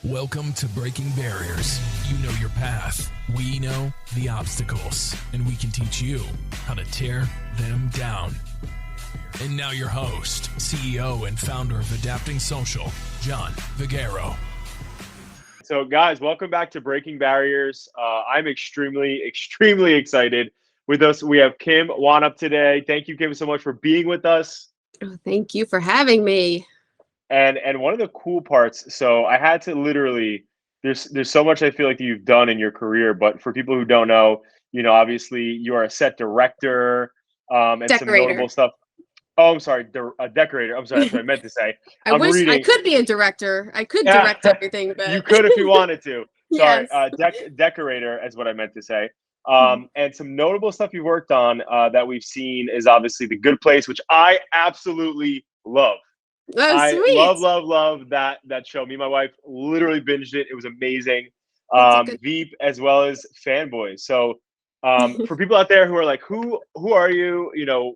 Welcome to Breaking Barriers. You know your path. We know the obstacles, and we can teach you how to tear them down. And now your host, CEO and founder of Adapting Social, John Vigero. So guys, welcome back to Breaking Barriers. I'm extremely excited. With us, we have Kim Wannop today. Thank you, Kim, so much for being with us. Oh, thank you for having me. And one of the cool parts, so I had to literally, there's so much I feel like you've done in your career, but for people who don't know, obviously you are a set director, and some Decorator. notable stuff. Oh, I'm sorry, a decorator. I'm sorry, that's what I meant to say. I wish I could be a director. I could direct everything, but you could if you wanted to. Sorry, yes. Decorator is what I meant to say. And some notable stuff you worked on that we've seen is obviously The Good Place, which I absolutely love. Oh, I sweet. love that show. Me and my wife literally binged it. It was amazing. Veep as well as Fanboys. So for people out there who are like, who are you?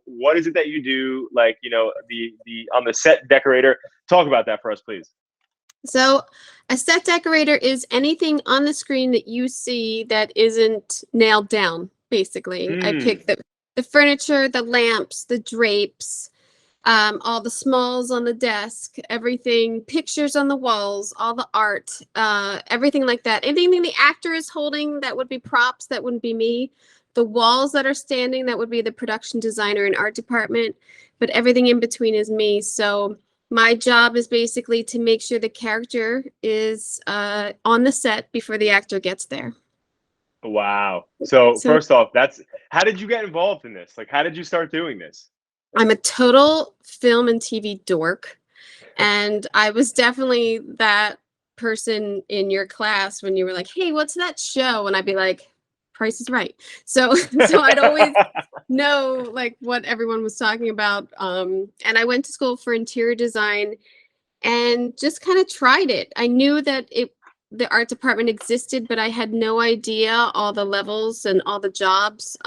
What is it that you do? Like, the on the set decorator. Talk about that for us, please. So a set decorator is anything on the screen that you see that isn't nailed down, basically. I pick the furniture, the lamps, the drapes, all the smalls on the desk, everything, pictures on the walls, all the art, everything like that. Anything the actor is holding, that would be props, that wouldn't be me. The walls that are standing, that would be the production designer and art department, but everything in between is me. So my job is basically to make sure the character is on the set before the actor gets there. Wow. So first off, how did you get involved in this? Like, how did you start doing this? I'm a total film and TV dork, and I was definitely that person in your class when you were like, hey, what's that show? And I'd be like, Price is Right. So I'd always know like what everyone was talking about. And I went to school for interior design and just kind of tried it. I knew that the art department existed, but I had no idea all the levels and all the jobs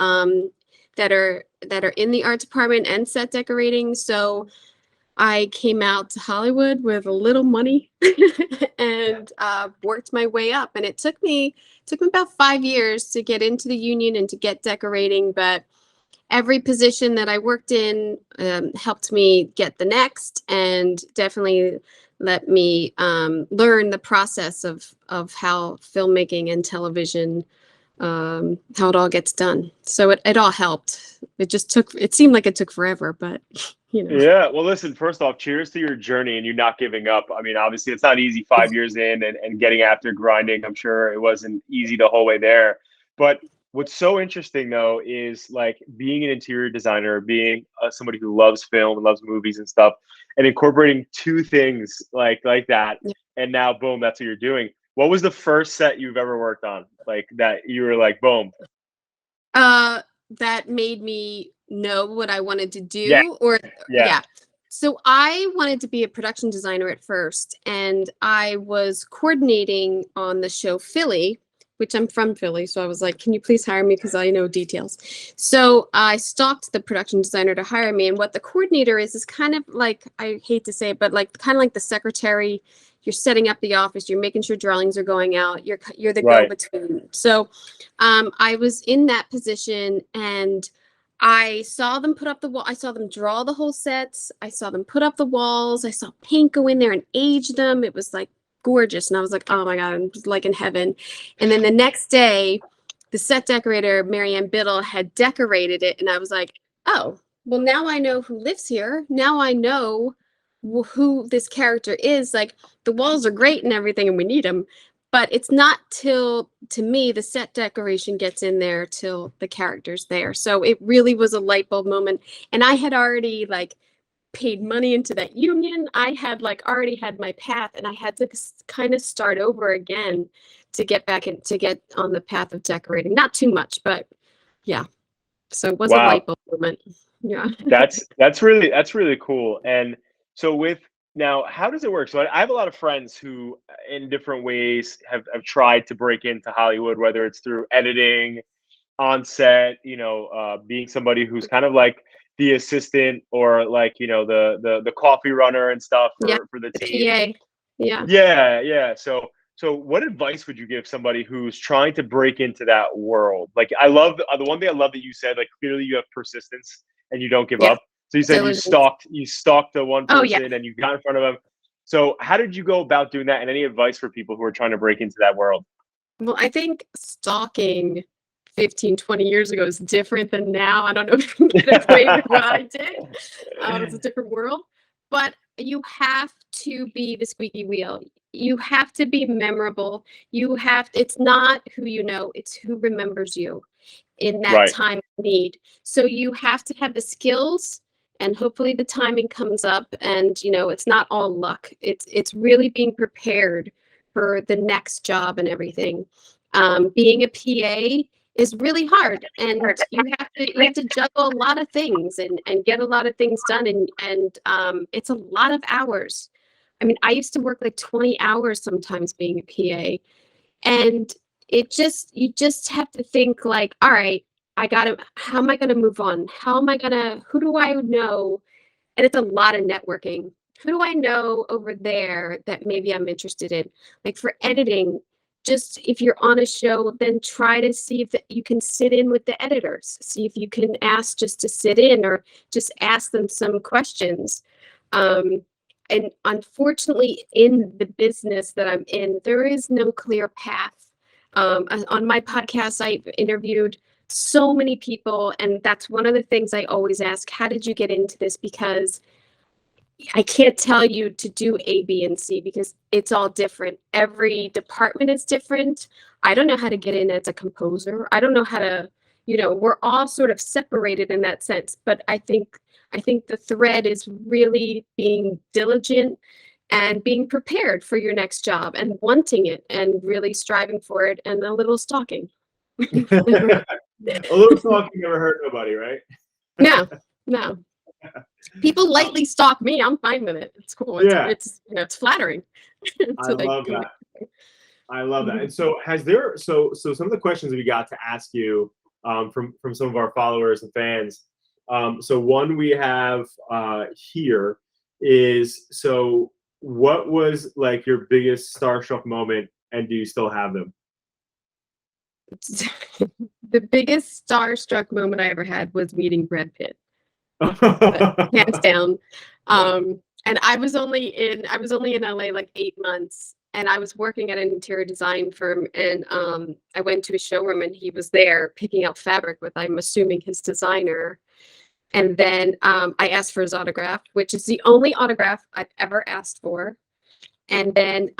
that are in the art department and set decorating. So I came out to Hollywood with a little money and worked my way up. And it took me about 5 years to get into the union and to get decorating. But every position that I worked in helped me get the next, and definitely let me learn the process of how filmmaking and television, how it all gets done. So it all helped. It seemed like it took forever, but Yeah. Well, listen, first off, cheers to your journey and you not giving up. I mean, obviously it's not easy 5 years in and getting after grinding. I'm sure it wasn't easy the whole way there. But what's so interesting though is like being an interior designer, being somebody who loves film and loves movies and stuff, and incorporating two things like that. Yeah. And now, boom, that's what you're doing. What was the first set you've ever worked on? Like that you were like, boom. That made me know what I wanted to do. Yeah. So I wanted to be a production designer at first, and I was coordinating on the show Philly, which I'm from Philly. So I was like, can you please hire me? Because I know details. So I stalked the production designer to hire me. And what the coordinator is kind of like, I hate to say it, but like kind of like the secretary. You're setting up the office, you're making sure drawings are going out, you're the go-between. So I was in that position, and I saw them put up the wall. I saw them draw the whole sets. I saw them put up the walls. I saw paint go in there and age them. It was like gorgeous. And I was like, oh my God, I'm just like in heaven. And then the next day, the set decorator, Marianne Biddle, had decorated it. And I was like, oh, well, now I know who lives here. Now I know who this character is. Like, the walls are great and everything, and we need them. But it's not till, to me, the set decoration gets in there till the character's there. So it really was a light bulb moment. And I had already like paid money into that union. I had like already had my path, and I had to kind of start over again to get back in, to get on the path of decorating. Not too much, but yeah. So it was a light bulb moment. Yeah. That's really cool. And so now, how does it work? So I have a lot of friends who, in different ways, have tried to break into Hollywood, whether it's through editing, on set, being somebody who's kind of like the assistant or like, the coffee runner and stuff for the team. PA. Yeah. Yeah. So So what advice would you give somebody who's trying to break into that world? Like, I love the one thing I love that you said, like, clearly you have persistence and you don't give Yeah. up. So you said Diligence. you stalked the one Oh, yeah. person and you got in front of them. So how did you go about doing that? And any advice for people who are trying to break into that world? Well, I think stalking 15, 20 years ago is different than now. I don't know if you can get away with what I did. It's a different world. But you have to be the squeaky wheel. You have to be memorable. It's not who you know, it's who remembers you in that Right. time of need. So you have to have the skills, and hopefully the timing comes up, and it's not all luck. It's really being prepared for the next job and everything. Being a PA is really hard, and you have to juggle a lot of things and get a lot of things done, and it's a lot of hours. I mean, I used to work like 20 hours sometimes being a PA, and you just have to think like, all right, how am I gonna move on? Who do I know? And it's a lot of networking. Who do I know over there that maybe I'm interested in? Like for editing, just if you're on a show, then try to see if you can sit in with the editors. See if you can ask just to sit in, or just ask them some questions. And unfortunately, in the business that I'm in, there is no clear path. On my podcast, I've interviewed so many people, and that's one of the things I always ask: how did you get into this? Because I can't tell you to do A, B, and C, because it's all different. Every department is different. I don't know how to get in as a composer. I don't know how to, we're all sort of separated in that sense. But I think the thread is really being diligent and being prepared for your next job and wanting it and really striving for it, and a little stalking. A little stalking never hurt nobody, right? No. People lightly stalk me. I'm fine with it. It's cool. It's flattering. I love that. I love that. And so so some of the questions we got to ask you from some of our followers and fans. So one we have here is, so what was like your biggest starstruck moment, and do you still have them? The biggest starstruck moment I ever had was meeting Brad Pitt. Hands down. And I was only in LA like 8 months, and I was working at an interior design firm, and I went to a showroom, and he was there picking out fabric with, I'm assuming, his designer. And then I asked for his autograph, which is the only autograph I've ever asked for. And then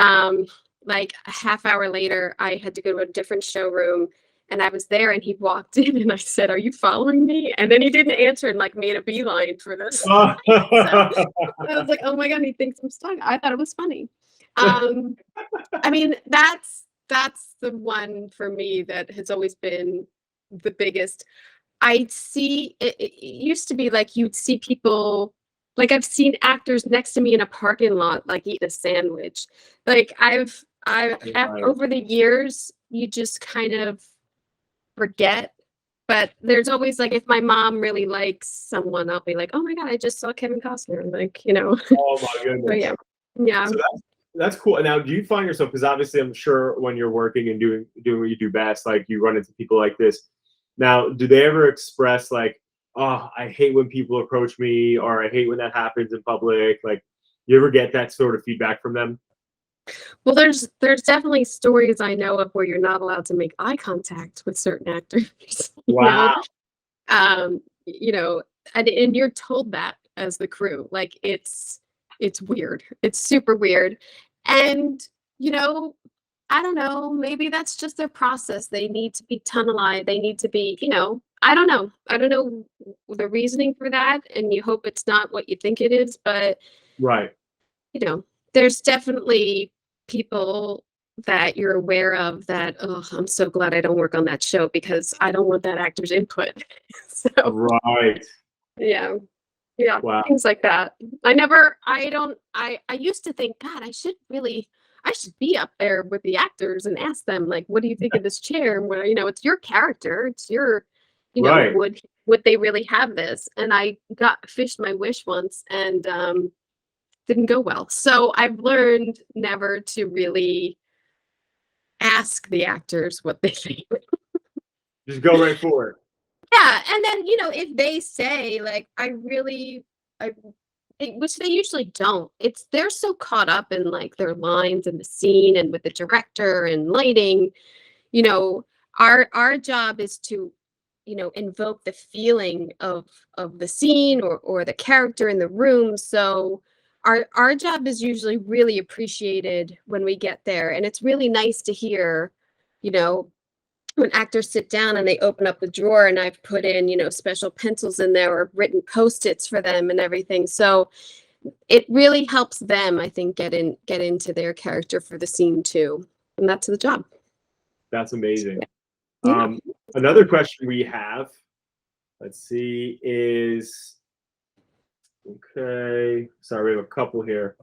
like a half hour later, I had to go to a different showroom, and I was there, and he walked in, and I said, "Are you following me?" And then he didn't answer, and like made a beeline for this. So I was like, "Oh my God, he thinks I'm stuck." I thought it was funny. I mean, that's the one for me that has always been the biggest. It used to be like you'd see people, like I've seen actors next to me in a parking lot, like eating a sandwich. Like I have over the years, you just kind of forget. But there's always like, if my mom really likes someone, I'll be like, oh my God, I just saw Kevin Costner. Like, Oh my goodness. So yeah. So that's cool. And now, do you find yourself, because obviously I'm sure when you're working and doing what you do best, like you run into people like this. Now, do they ever express like, oh, I hate when people approach me, or I hate when that happens in public? Like, you ever get that sort of feedback from them? Well, there's definitely stories I know of where you're not allowed to make eye contact with certain actors. Wow. And you're told that as the crew. Like it's weird. It's super weird. And I don't know, maybe that's just their process. They need to be tunnelized. They need to be, I don't know. I don't know the reasoning for that. And you hope it's not what you think it is. But, right. There's definitely people that you're aware of that, oh, I'm so glad I don't work on that show because I don't want that actor's input. So, right. Yeah. Wow. Things like that. I used to think, God, I should be up there with the actors and ask them, like, what do you think of this chair? Where, it's your character. It's your, right. Would they really have this? And I fished my wish once, and didn't go well. So I've learned never to really ask the actors what they think. Just go right for it. Yeah, and then, if they say like, which they usually don't, they're so caught up in like their lines and the scene and with the director and lighting, you know, our job is to, invoke the feeling of the scene or the character in the room. So our job is usually really appreciated when we get there, and it's really nice to hear, you know, when actors sit down and they open up the drawer and I've put in, special pencils in there or written Post-its for them and everything. So it really helps them, I think, get into their character for the scene too. And that's the job. That's amazing. Yeah. Another question we have, let's see, is, okay, sorry, we have a couple here.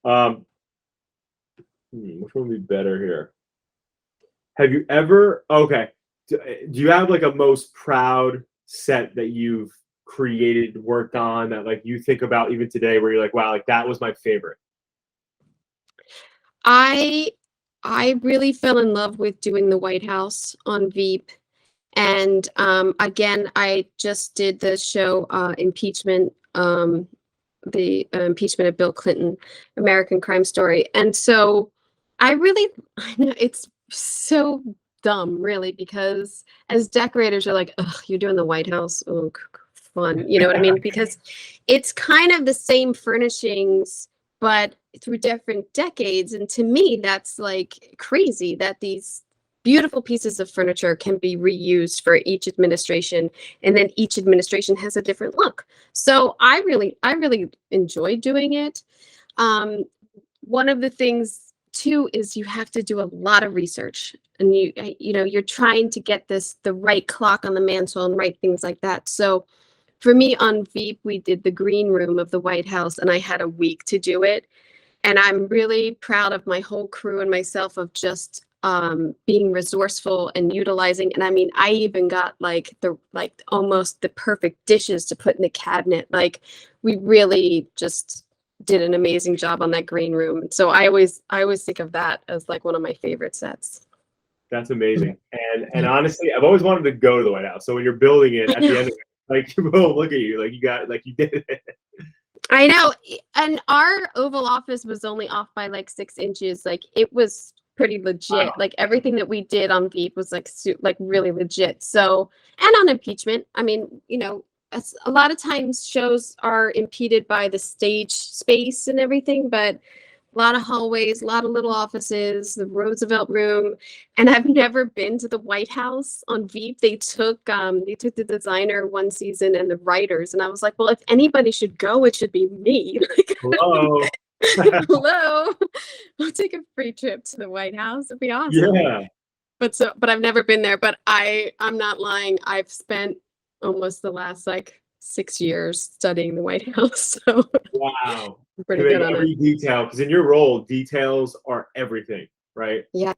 Which one would be better here? Have you ever, okay, do you have like a most proud set that you've created, worked on, that like you think about even today where you're like, wow, like that was my favorite? I really fell in love with doing the White House on Veep. And again, I just did the show Impeachment, the impeachment of Bill Clinton, American Crime Story. And so I know it's so dumb, really, because as decorators are like, oh, you're doing the White House. Oh, fun. You know what I mean? Because it's kind of the same furnishings, but through different decades. And to me, that's like crazy that these beautiful pieces of furniture can be reused for each administration, and then each administration has a different look. So I really enjoy doing it. One of the things too is you have to do a lot of research, and you're trying to get the right clock on the mantle and right things like that. So for me on Veep, we did the green room of the White House, and I had a week to do it. And I'm really proud of my whole crew and myself of just being resourceful and utilizing. And I mean, I even got like almost the perfect dishes to put in the cabinet. Like we really just did an amazing job on that green room. So I always think of that as like one of my favorite sets. That's amazing. And honestly, I've always wanted to go to the White House. So when you're building it at the end of it, like, boom, look at you, like you did it. I know. And our Oval Office was only off by like 6 inches. Like it was pretty legit. Wow. Like everything that we did on Veep was like really legit. So, and on impeachment, I mean, a lot of times shows are impeded by the stage space and everything, but a lot of hallways, a lot of little offices, the Roosevelt Room, and I've never been to the White House on Veep. They took the designer one season and the writers, and I was like, well, if anybody should go, it should be me. Hello. Hello, I'll take a free trip to the White House. It'd be awesome. Yeah. But I've never been there. But I'm not lying. I've spent almost the last like 6 years studying the White House. So wow. Pretty good on every detail, because in your role, details are everything, right? Yeah.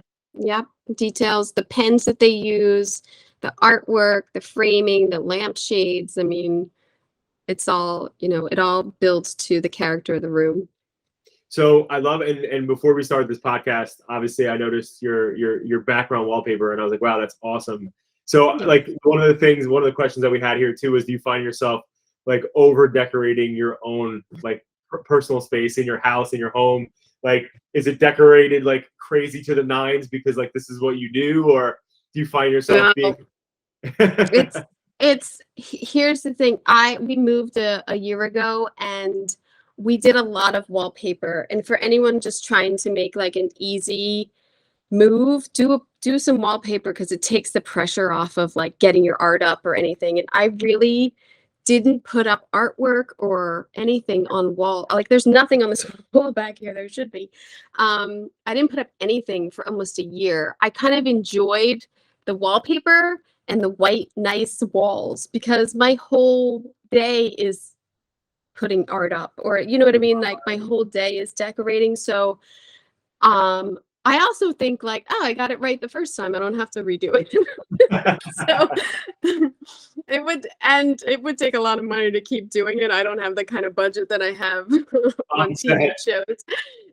Details, the pens that they use, the artwork, the framing, the lampshades. I mean, it's all, it all builds to the character of the room. So I love, and before we started this podcast, obviously I noticed your background wallpaper, and I was like, wow, that's awesome. So like one of the questions that we had here too is, do you find yourself like over decorating your own like personal space in your house, in your home? Like, is it decorated like crazy to the nines because like this is what you do, or do you find yourself being here's the thing. We moved a year ago, and we did a lot of wallpaper. And for anyone just trying to make like an easy move, do some wallpaper, because it takes the pressure off of like getting your art up or anything. And I really didn't put up artwork or anything on wall. Like there's nothing on this wall back here. There should be. I didn't put up anything for almost a year. I kind of enjoyed the wallpaper and the white, nice walls, because my whole day is putting art up, or you know what I mean? Like my whole day is decorating. So I also think like, oh, I got it right the first time. I don't have to redo it. So it would take a lot of money to keep doing it. I don't have the kind of budget that I have on TV shows.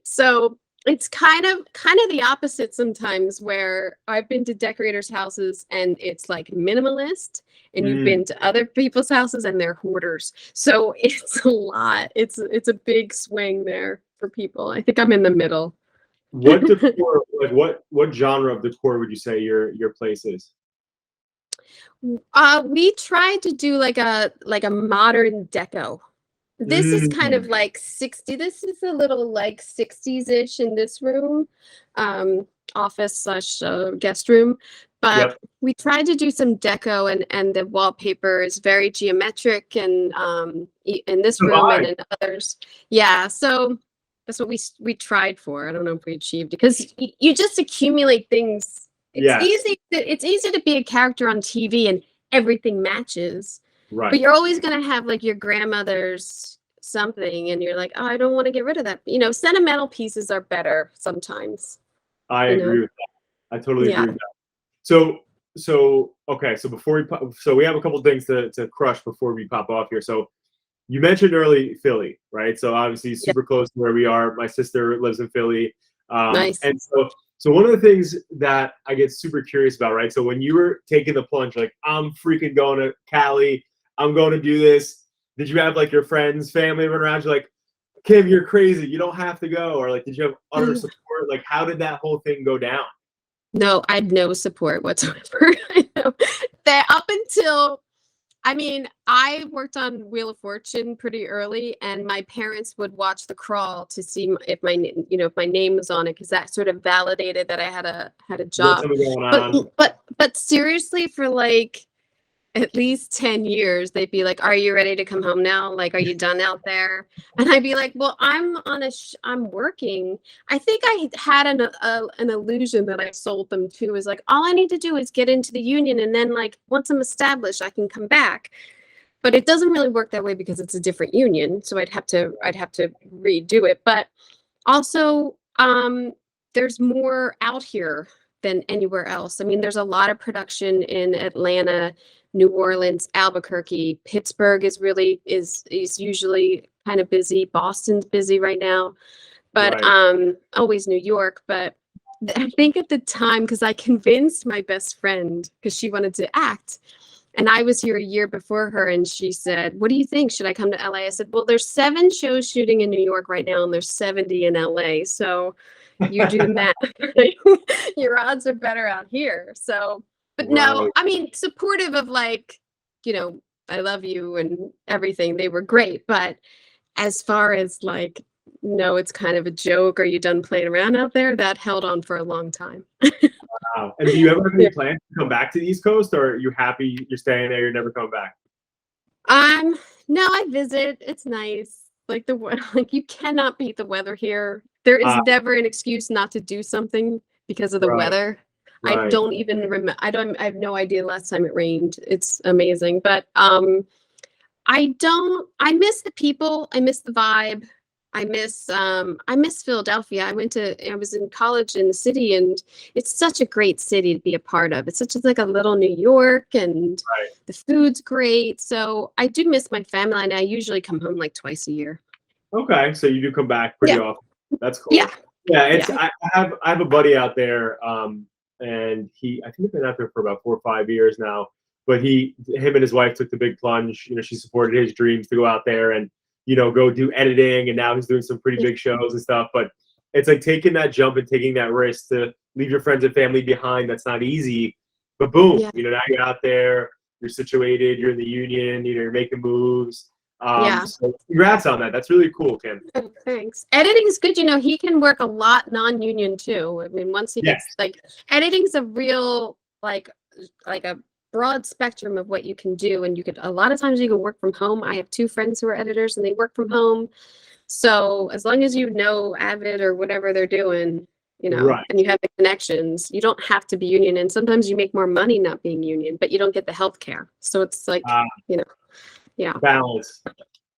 So It's kind of the opposite sometimes, where I've been to decorators' houses and it's like minimalist, and you've been to other people's houses and they're hoarders. So it's a lot. It's a big swing there for people. I think I'm in the middle. What decor, like what genre of decor would you say your place is? We tried to do like a modern deco. This is kind of like 60. This is a little like 60s-ish in this room, office slash guest room. But Yep. we tried to do some deco, and the wallpaper is very geometric, and in this room and in others. Yeah, so that's what we tried for. I don't know if we achieved it, because you just accumulate things. It's easy to be a character on TV and everything matches. Right. But you're always going to have like your grandmother's something, and you're like, oh, I don't want to get rid of that. You know, sentimental pieces are better sometimes. I agree with that. I totally agree with that. So okay. So before we have a couple things to crush before we pop off here. So you mentioned early Philly, right? So obviously super close to where we are. My sister lives in Philly. Nice. And so one of the things that I get super curious about, right? So when you were taking the plunge, like, I'm freaking going to Cali, I'm going to do this. Did you have like your friends, family run around you like, Kim, you're crazy, you don't have to go? Or like, did you have utter support? Like, how did that whole thing go down? No, I had no support whatsoever. I know that up until, I mean, I worked on Wheel of Fortune pretty early, and my parents would watch The Crawl to see if my name was on it, because that sort of validated that I had a job. But seriously, for like at least 10 years, they'd be like, are you ready to come home now? Like, are you done out there? And I'd be like, well, I'm working. I think I had an illusion that I sold them to, is like, all I need to do is get into the union, and then like once I'm established, I can come back. But it doesn't really work that way, because it's a different union. So I'd have to redo it. But also, there's more out here than anywhere else. I mean, there's a lot of production in Atlanta, New Orleans, Albuquerque. Pittsburgh is usually kind of busy. Boston's busy right now, but always New York. But I think at the time, because I convinced my best friend, because she wanted to act, and I was here a year before her, and she said, what do you think? Should I come to LA? I said, well, there's 7 shows shooting in New York right now, and there's 70 in LA. So you do that. Your odds are better out here. So, but no, I mean, supportive of like, I love you and everything. They were great. But as far as like, no, it's kind of a joke, are you done playing around out there? That held on for a long time. Wow. And do you ever have any plans to come back to the East Coast, or are you happy you're staying there, you're never coming back? No, I visit. It's nice. Like you cannot beat the weather here. There is never an excuse not to do something because of the weather. I don't even remember. I have no idea last time it rained. It's amazing. But I miss the people. I miss the vibe. I miss Philadelphia. I was in college in the city, and it's such a great city to be a part of. It's such like a little New York, and the food's great. So I do miss my family, and I usually come home like twice a year. Okay, so you do come back pretty often. That's cool. Yeah. I have a buddy out there, and I think he's been out there for about 4 or 5 years now. But him and his wife took the big plunge. She supported his dreams to go out there and go do editing, and now he's doing some pretty big shows and stuff. But it's like taking that jump and taking that risk to leave your friends and family behind. That's not easy. But boom, now you're out there, you're situated, you're in the union, you're making moves. So congrats on that. That's really cool, Kim. Oh, thanks. Editing is good. He can work a lot non-union too. I mean, once he gets like, editing's a real like a broad spectrum of what you can do, and a lot of times you can work from home. I have 2 friends who are editors, and they work from home. So as long as you know Avid or whatever they're doing, and you have the connections, you don't have to be union. And sometimes you make more money not being union, but you don't get the health care. So it's like, balance.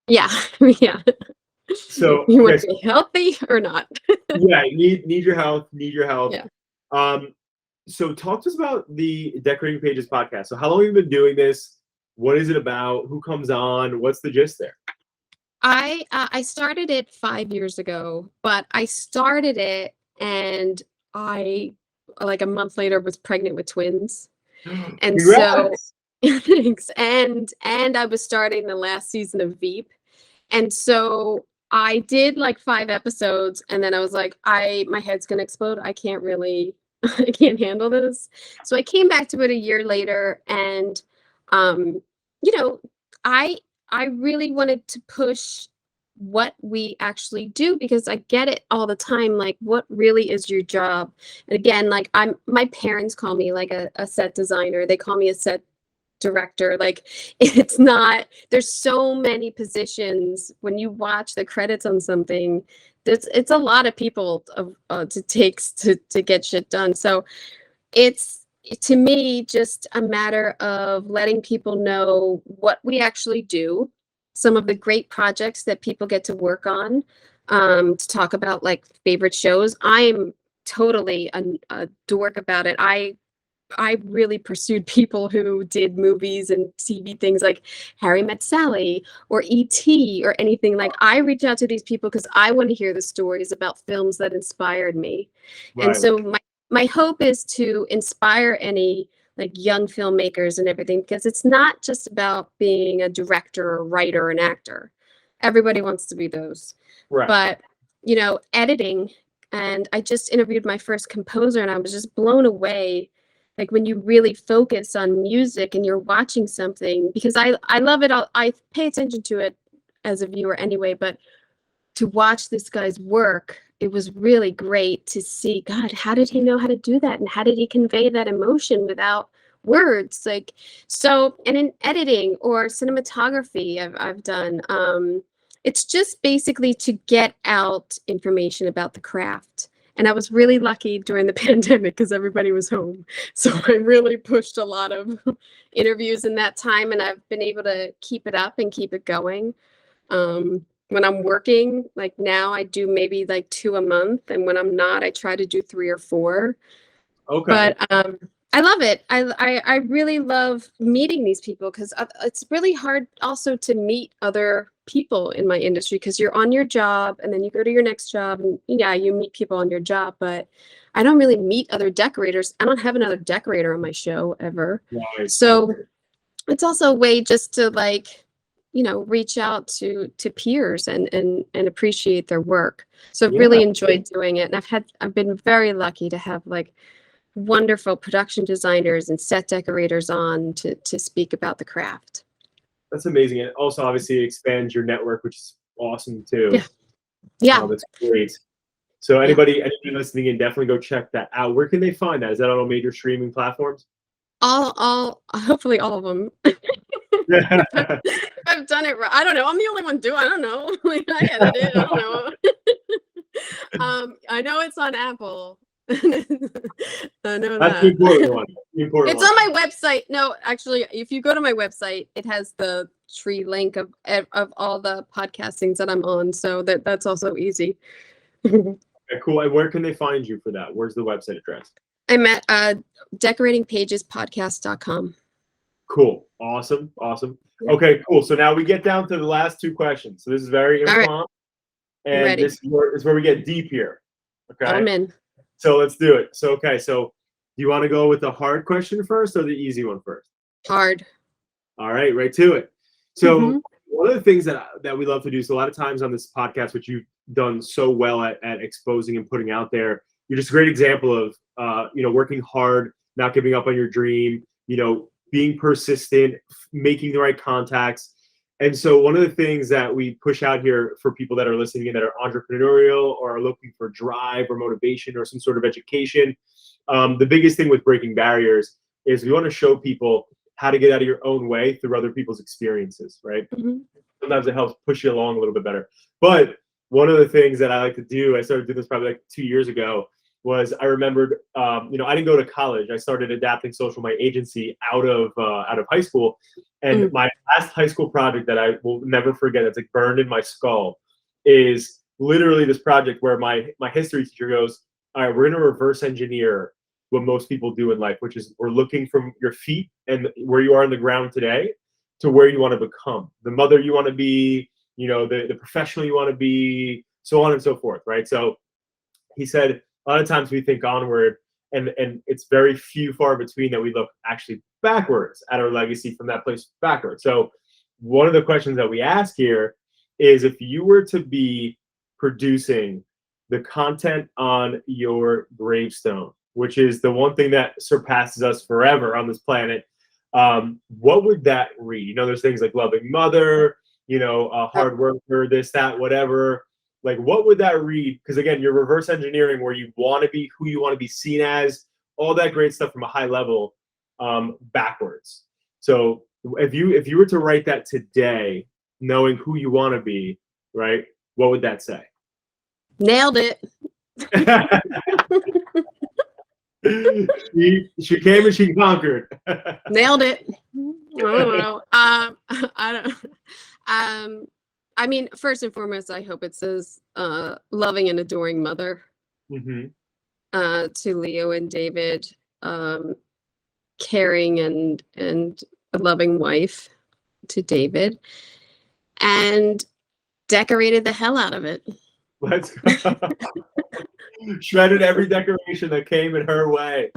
Yeah. So you want to be healthy or not? need your health. Yeah. So talk to us about the Decorating Pages podcast. So how long have you been doing this? What is it about? Who comes on? What's the gist there? I started it 5 years ago, but I started it and I, like a month later, was pregnant with twins. And so Congrats! thanks. And I was starting the last season of Veep. And so I did like 5 episodes, and then I was like, my head's gonna explode. I can't really I can't handle this. So I came back to it a year later, and you know, I I really wanted to push what we actually do, because I get it all the time, like, what really is your job? And again, like, my parents call me like a set designer. They call me a set director. Like, it's not, there's so many positions. When you watch the credits on something, it's a lot of people to takes to get shit done. So it's, to me, just a matter of letting people know what we actually do, some of the great projects that people get to work on, to talk about like favorite shows. I'm totally a dork about it. I really pursued people who did movies and TV things like Harry Met Sally or E.T. or anything. Like, I reach out to these people because I want to hear the stories about films that inspired me. And Right. so my hope is to inspire any like young filmmakers and everything, because it's not just about being a director or writer or an actor. Everybody wants to be those. Right. But, editing, and I just interviewed my first composer, and I was just blown away. Like, when you really focus on music and you're watching something, because I love it. I pay attention to it as a viewer anyway, but to watch this guy's work, it was really great to see, God, how did he know how to do that? And how did he convey that emotion without words? Like, so, and in editing or cinematography, I've done, it's just basically to get out information about the craft. And I was really lucky during the pandemic because everybody was home. So I really pushed a lot of interviews in that time, and I've been able to keep it up and keep it going. When I'm working, like now, I do maybe like 2 a month, and when I'm not, I try to do 3 or 4. Okay. But I love it. I really love meeting these people, because it's really hard also to meet other people in my industry, because you're on your job and then you go to your next job, and yeah, you meet people on your job, but I don't really meet other decorators. I don't have another decorator on my show ever. Right. So it's also a way just to, like, reach out to peers and appreciate their work. So I've really enjoyed doing it. And I've been very lucky to have like wonderful production designers and set decorators on to speak about the craft. That's amazing. And also, obviously, it expands your network, which is awesome too. Yeah. Yeah. That's great. So anybody listening in, definitely go check that out. Where can they find that? Is that on all major streaming platforms? Hopefully all of them. I've done it right. I don't know. I'm the only one I don't know. Like, I edit it. I don't know. I know it's on Apple. I know That's that. the important one. It's on my website. No, actually, if you go to my website, it has the tree link of all the podcastings that I'm on. So that's also easy. Okay, cool. And where can they find you for that? Where's the website address? I'm at decoratingpagespodcast.com. Cool. Awesome. Okay, cool. So now we get down to the last 2 questions. So this is very impromptu. And ready. This is where we get deep here. Okay. I'm in. So let's do it. So, okay. So do you want to go with the hard question first or the easy one first? Hard. All right. Right to it. So one of the things that we love to do, so a lot of times on this podcast, which you've done so well at exposing and putting out there, you're just a great example of, working hard, not giving up on your dream, being persistent, making the right contacts. And so one of the things that we push out here for people that are listening in that are entrepreneurial or are looking for drive or motivation or some sort of education, the biggest thing with breaking barriers is we want to show people how to get out of your own way through other people's experiences, right? Sometimes it helps push you along a little bit better. But one of the things that I like to do, I started doing this probably like 2 years ago, was I remembered, I didn't go to college. I started adapting social my agency out of high school. And my last high school project that I will never forget, it's like burned in my skull, is literally this project where my history teacher goes, all right, we're going to reverse engineer what most people do in life, which is we're looking from your feet and where you are on the ground today to where you want to become, the mother you want to be, the professional you want to be, so on and so forth, right? So he said, A lot of times we think onward, and it's very few far between that we look actually backwards at our legacy from that place backwards. So one of the questions that we ask here is, if you were to be producing the content on your gravestone, which is the one thing that surpasses us forever on this planet, what would that read? You know, there's things like loving mother, you know, a hard worker, this, that, whatever. Like, what would that read? Because again, you're reverse engineering where you want to be who you want to be seen as, all that great stuff from a high level, backwards. So if you were to write that today, knowing who you want to be, right, what would that say? Nailed it. she came and she conquered. Nailed it. I don't know. I don't. I mean, first and foremost, I hope it says loving and adoring mother to Leo and David, caring and a loving wife to David, and decorated the hell out of it. Let's go. Shredded every decoration that came in her way.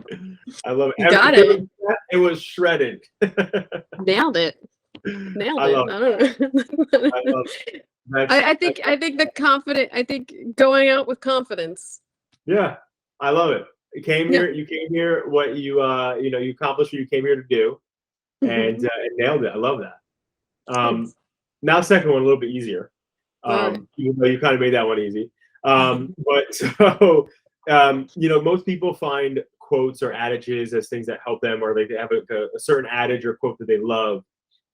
I love it. Got it. It was shredded. Nailed it. Nailed it. I don't know. I think I think going out with confidence. Yeah, I love it. You came here. You came here. What you you accomplished what you came here to do, and nailed it. I love that. Now, second one a little bit easier. Even though you kind of made that one easy. But so most people find quotes or adages as things that help them, or they have a certain adage or quote that they love.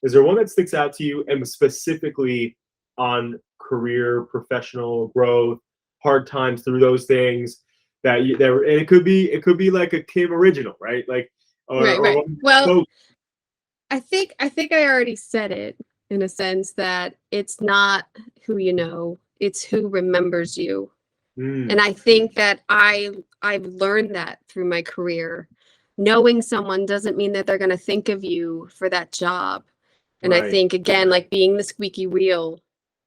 Is there one that sticks out to you, and specifically on career, professional growth, hard times through those things and it could be like a Kim original, right? Like, right. Well, I think I already said it in a sense that it's not who you know, it's who remembers you. And I think that I've learned that through my career. Knowing someone doesn't mean that they're going to think of you for that job. And I think, again, like being the squeaky wheel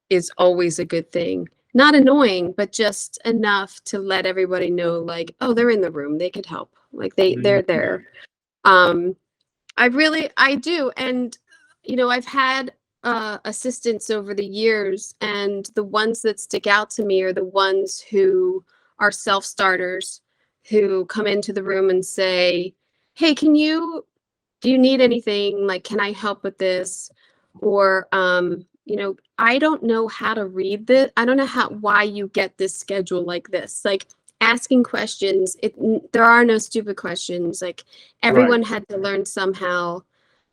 is always a good thing. Not annoying, but just enough to let everybody know, like, oh, they're in the room. They could help. Like they're there. I do. And, I've had assistants over the years, and the ones that stick out to me are the ones who are self-starters, who come into the room and say, hey, do you need anything? Like, can I help with this? Or, I don't know how to read this. I don't know why you get this schedule like this. Like, asking questions. There are no stupid questions. Like, everyone had to learn somehow.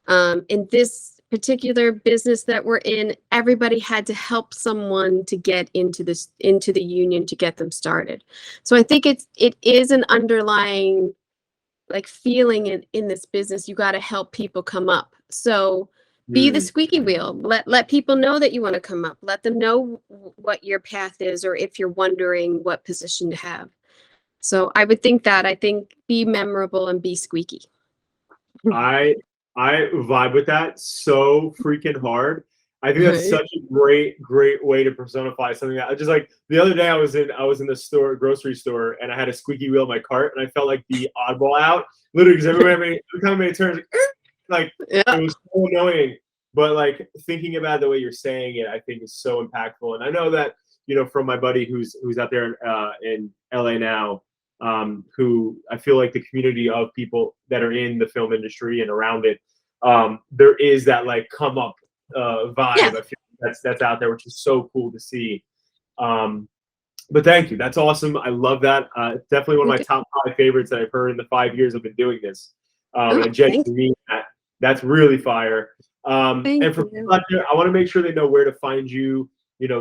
In this particular business that we're in, everybody had to help someone to get into the union to get them started. So I think it is an underlying like feeling in this business. You got to help people come up. So be the squeaky wheel. Let people know that you want to come up. Let them know what your path is, or if you're wondering what position to have. So I would think be memorable and be squeaky. I vibe with that so freaking hard. I think that's such a great way to personify something. I just, like, the other day I was in the grocery store, and I had a squeaky wheel in my cart, and I felt like the oddball out, literally, because every time I made turns, it was so annoying. But like, thinking about the way you're saying it, I think is so impactful. And I know that, from my buddy who's out there in LA now, who I feel like the community of people that are in the film industry and around it, there is that like come up vibe. I feel that's out there, which is so cool to see. But thank you. That's awesome. I love that. Definitely one of my top 5 favorites that I've heard in the 5 years I've been doing this. And genuinely mean that. That's really fire. And for people out there, I want to make sure they know where to find you,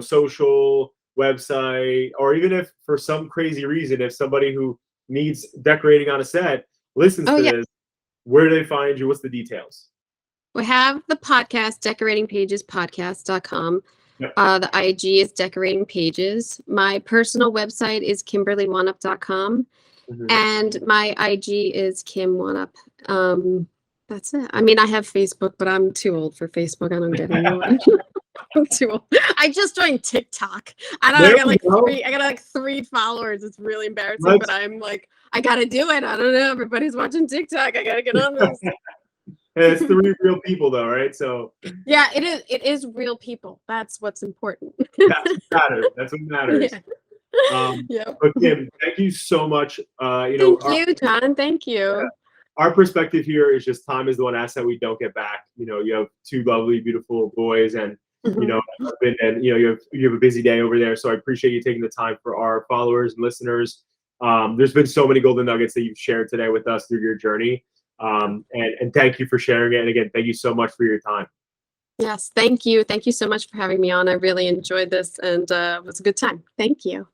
social, website, or even if for some crazy reason, if somebody who needs decorating on a set listens to this, where do they find you? What's the details? We have the podcast, decoratingpagespodcast.com. The IG is Decorating Pages. My personal website is KimberlyWannop.com. And my IG is Kim Wannop. That's it. I mean, I have Facebook, but I'm too old for Facebook. I don't get anyone. I'm too old. I just joined TikTok. I don't know. I got like 3 followers. It's really embarrassing, but I'm like, I gotta do it. I don't know. Everybody's watching TikTok. I gotta get on this. It's 3 real people though, right? So yeah, it is. It is real people. That's what's important. that's what matters. That's what matters. Yeah. But Kim, thank you so much. Thank you, John. Thank you. Yeah. Our perspective here is just time is the one asset we don't get back. You have 2 lovely, beautiful boys, and you have a busy day over there. So I appreciate you taking the time for our followers and listeners. There's been so many golden nuggets that you've shared today with us through your journey. And thank you for sharing it. And again, thank you so much for your time. Yes, thank you. Thank you so much for having me on. I really enjoyed this, and it was a good time. Thank you.